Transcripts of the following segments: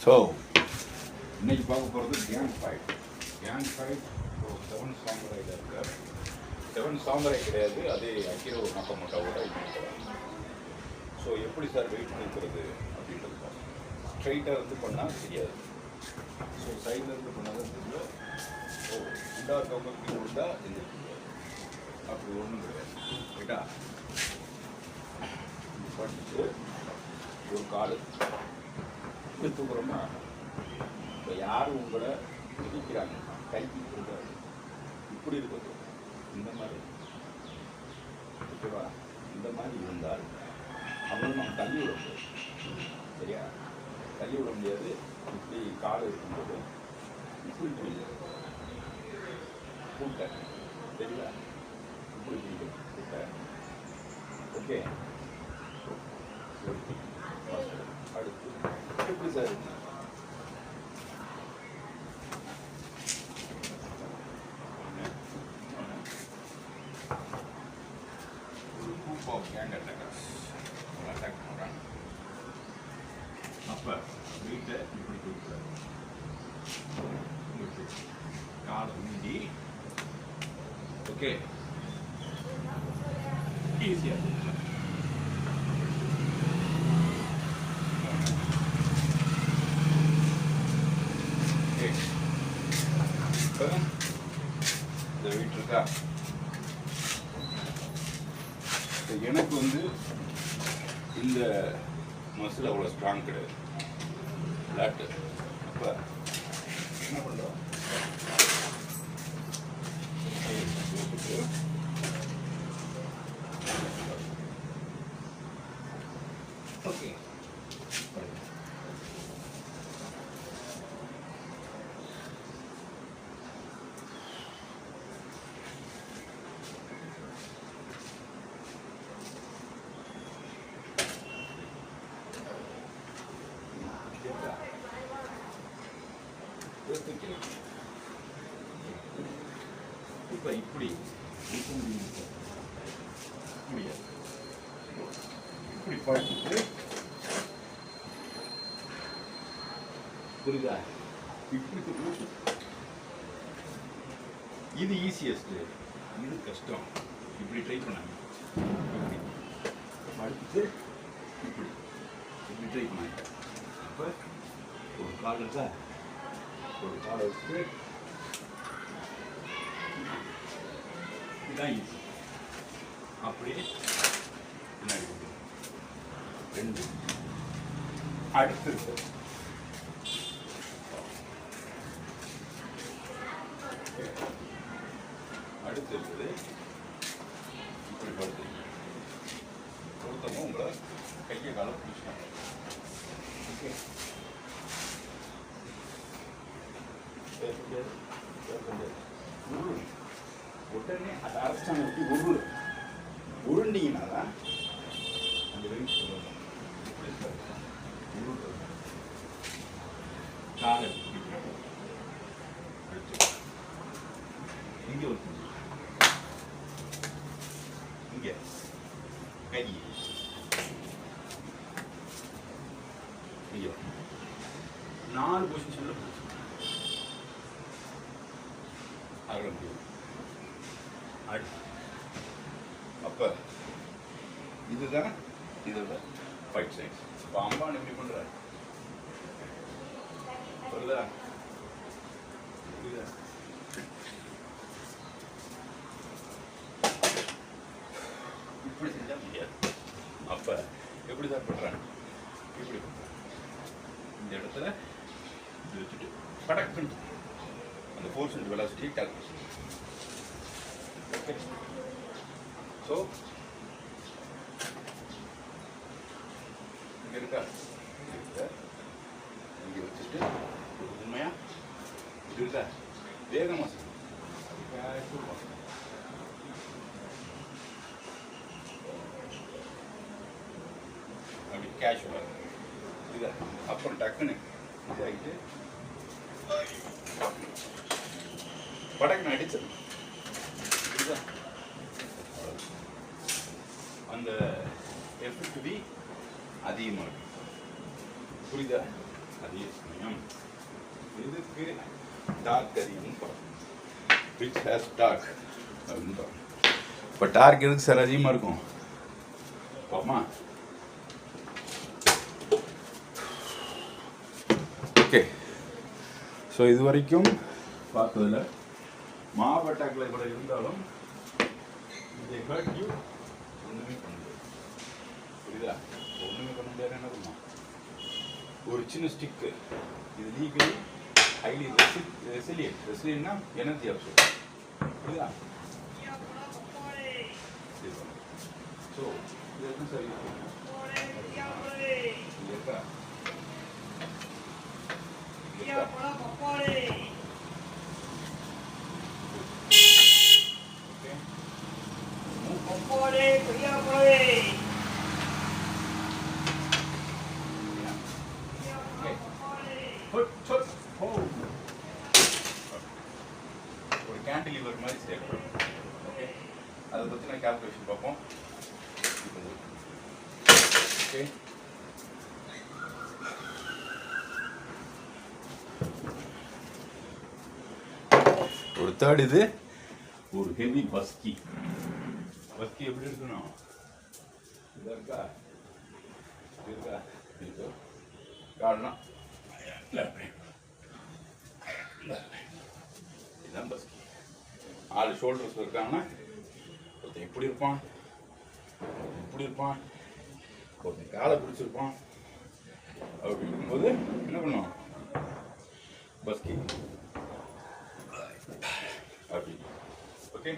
So இன்னைக்கு பார்க்க போகிறது கேங் ஃபைட். செவன் சாம்பராயில் இருக்கார். செவன் சாம்பராய் கிடையாது, அது அக்கிரோ நக்கமோட்டோவோட இன்னும். ஸோ எப்படி சார் வெயிட் பண்ணிக்கிறது அப்படின்றது பார்க்கணும். ஸ்ட்ரைட்டாக இருந்து பண்ணால் தெரியாது. ஸோ சைடில் இருந்து பண்ணால் தான் தெரியும். ஸோ உண்டா இருக்கவங்களுக்கு உண்டா இந்த அப்படி ஒன்றும் கிடையாது. ரைட்டா படிச்சுட்டு ஒரு காடு தூக்குறோமா, இப்போ யார் உங்களை மிதிக்கிறாங்க கைக்கு கொடுக்காது, இப்படி இருக்கிறது இந்த மாதிரி ஓகேவா, இந்த மாதிரி இருந்தால் அவங்களும் நம்ம தள்ளி விட முடியாது. சரியா, தள்ளி விட முடியாது. இப்படி காடு இருக்கும்போது இப்படி பிடிக்கும் கூட்ட, சரியா, இப்படி பிடிக்கும் கூட்ட. ஓகே, அடுத்து எப்படி சார் கேங் அட்டாக்கர்ஸ் அட்டாக் பண்ணுறாங்க. அப்போ வீட்டை இப்படி கொடுக்குறாரு, காலை மீதி. ஓகே, ஈஸியாக இந்த வீட்டு இருக்கா. எனக்கு வந்து இந்த மசில் அவ்வளோ ஸ்ட்ராங் கிடையாது, ஃப்ளாட்டு. அப்போ என்ன பண்ணுறோம், ஓகே இப்போ இப்படி முடியாது, இப்படி படிச்சுட்டு புரியுதா, இப்படி இது ஈஸியஸ்ட்டு, இது கஷ்டம். இப்படி ட்ரை பண்ணாங்க, இப்படி படிச்சுட்டு இப்படி இப்படி ட்ரை பண்ணாங்க. அப்போ ஒரு கால் இருக்கா, ஒரு காலை வச்சுட்டு இதுதான் ஈஸி. அப்படியே பின்னாடி ரெண்டு அடுத்து இருக்கு. அடுத்து இருக்குது இப்படி படுத்து கொடுத்தவங்க உங்களை கையை காலை பிடிச்சிட்டாங்க. ஓகே, உருள் உடனே அதை அரைச்சாங்க. எப்படி உருள் உருண்டிங்கன்னா தான் அந்த வெயிட் சொல்லணும். உருள் காலை இங்கே ஒரு இங்கே கை ஐயோ 4 பொசிஷனில் ஆக முடியும். அப்போ இதுதான் இதோட ஃபைட் சைன்ஸ். இப்போ அம்பான் எப்படி பண்ணுறாரு வருதா, புரியுதா? இப்படி செஞ்சால் முடியாது. அப்போ எப்படி தான் பண்ணுறாங்க, இப்படி பண்ணுறாங்க. இந்த இடத்துல இப்படி வச்சுட்டு படக்குன்னு அந்த force and velocity calculation. Okay, so இங்கே இருக்கா, இங்கே வச்சுட்டு உண்மையாக இது இருக்கா, வேகமாக அப்படி கேஷுவலாக இதா. அப்புறம் டக்குன்னு இதாகிட்டு படக்குன்னு அடிச்சது அந்த எஃபெக்ட் அதிகமாக இருக்கு. புரியுதா? அதே சமயம் இதுக்கு டார்க் அதிகம்னு பார்க்கணும். விச் ஹேஸ் டார்க் அப்படின்னு பார்க்கணும். இப்போ டார்க் எதுக்கு சார் அதிகமாக இருக்கும் பார்ப்போமா? ஓகே, ஸோ இது வரைக்கும் பார்த்ததில் மாவட்டங்களில் கூட இருந்தாலும் இதை ஹர்ட் யூ ஒன்றுமே பண்ண முடியாது. புரியுதா? ஒன்றுமே பண்ண முடியாது. என்ன பண்ணுவோம்? ஒரு சின்ன ஸ்டிக்கு, இது லீகலி ஹைலி ரெசிலியன்ட்னா எனர்ஜி அப்சர்வ். புரியுதா? ஸோ இது எப்படி சரி இருக்கா? ஒரு கேண்டிலிவர் மாதிரி செயல்படும். ஓகே, அதை பற்றின கால்குலேஷன் பார்ப்போம். ஓகே, ஒரு தேர்ட், இது ஒரு ஹெவி பஸ்கி. பஸ்கி எப்படி இருக்கணும்? இதா இருக்கா? இருக்கா? இருக்கு. காரணம் இதுதான் பஸ்கி. 4 ஷோல்டர்ஸ் இருக்காங்கன்னா ஒருத்தன் எப்படி இருப்பான், இப்படி இருப்பான், ஒருத்தன் காலை பிடிச்சிருப்பான். அப்படி இருக்கும்போது என்ன பண்ணும்? பஸ்கி அப்படி. ஓகே,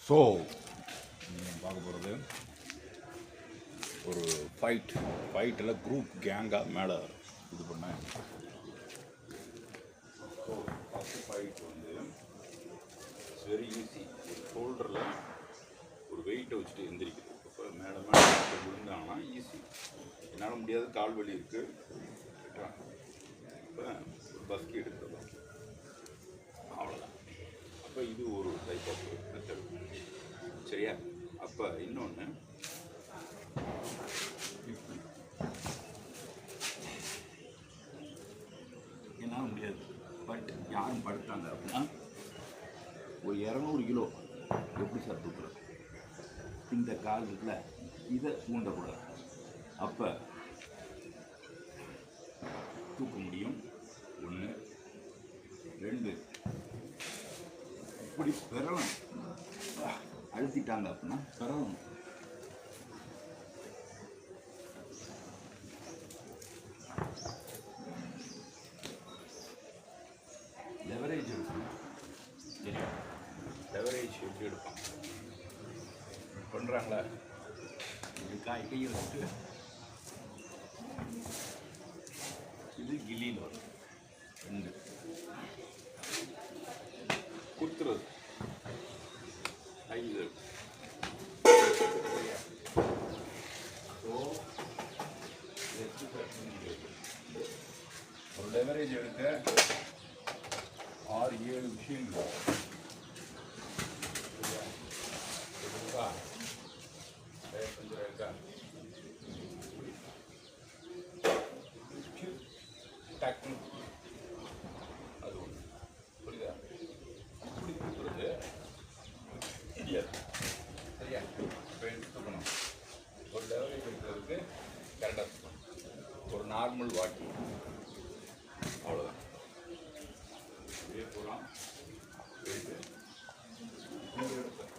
ஸோ பார்க்க போகிறது ஒரு ஃபைட்டில் குரூப் கேங்காக மேலே இது பண்ணேன். ஸோ ஃபஸ்ட்டு ஃபைட் வந்து இட்ஸ் வெரி ஈஸி. ஒரு ஷோல்டரில் ஒரு வெயிட்டை வச்சுட்டு எந்திரிக்கிறது. இப்போ மேலே விழுந்தாங்கன்னா ஈஸி. என்னால் முடியாத கால் வலி இருக்குது. இப்போ ஒரு பஸ்கி எடுக்கிறது அவ்வளோதான். அப்போ இது ஒரு டைப் ஆஃப் மெத்தட். சரியா? அப்போ இன்னொன்று, என்னால் முடியாது, பட் யாரும் படுத்தாங்க அப்படின்னா ஒரு 200 கிலோ எப்படி சார் தூக்குறது? இந்த கால் இருக்குல்ல, இதை ஊண்டக்கூடாது. அப்போ தூக்க முடியும். 1 2 இப்படி பெறணும். அழுத்திட்டாங்க அப்படின்னா பெறணும். லெவரேஜ் எடுக்கணும். சரியா? லெவரேஜ் எப்படி எடுப்பாங்க பண்ணுறாங்களா? இது கையை வச்சுட்டு இது கில்லியில் வரும். 2 குத்துறது 5. ஒரு லெவரேஜ் எடுக்க 6-7 விஷயங்கள் டக்குன்னு அது ஒன்று. புரியுதா? இப்படி தூக்குறது தெரியாது. சரியா? இப்போ எடுத்து தூக்கணும். ஒரு லெவரேஜ் எடுக்கிறதுக்கு கரெக்டாக தூக்கணும். ஒரு நார்மல் வாக்கிங் அவ்வளோதான். இதே போகலாம். போயிட்டு இங்கே எடுப்பேன்.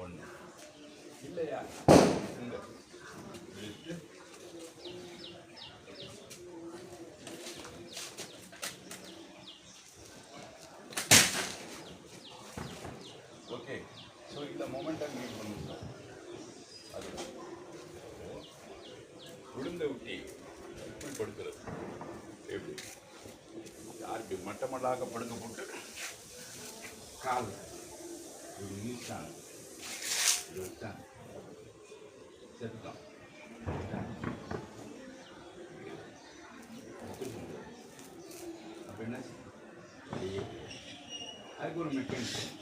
ஒன்று இல்லையா? இங்கே எடுத்து ஓகே. ஸோ இந்த மொமெண்டம் மீட் பண்ணுங்க. மல்லாக்க படுக்க போட்டு கால் இப்படி வீசிட்டாங்க, இப்படி வச்சாங்க, செத்துட்டான். அப்போ என்ன அதுக்கு ஒரு மெக்கானிக்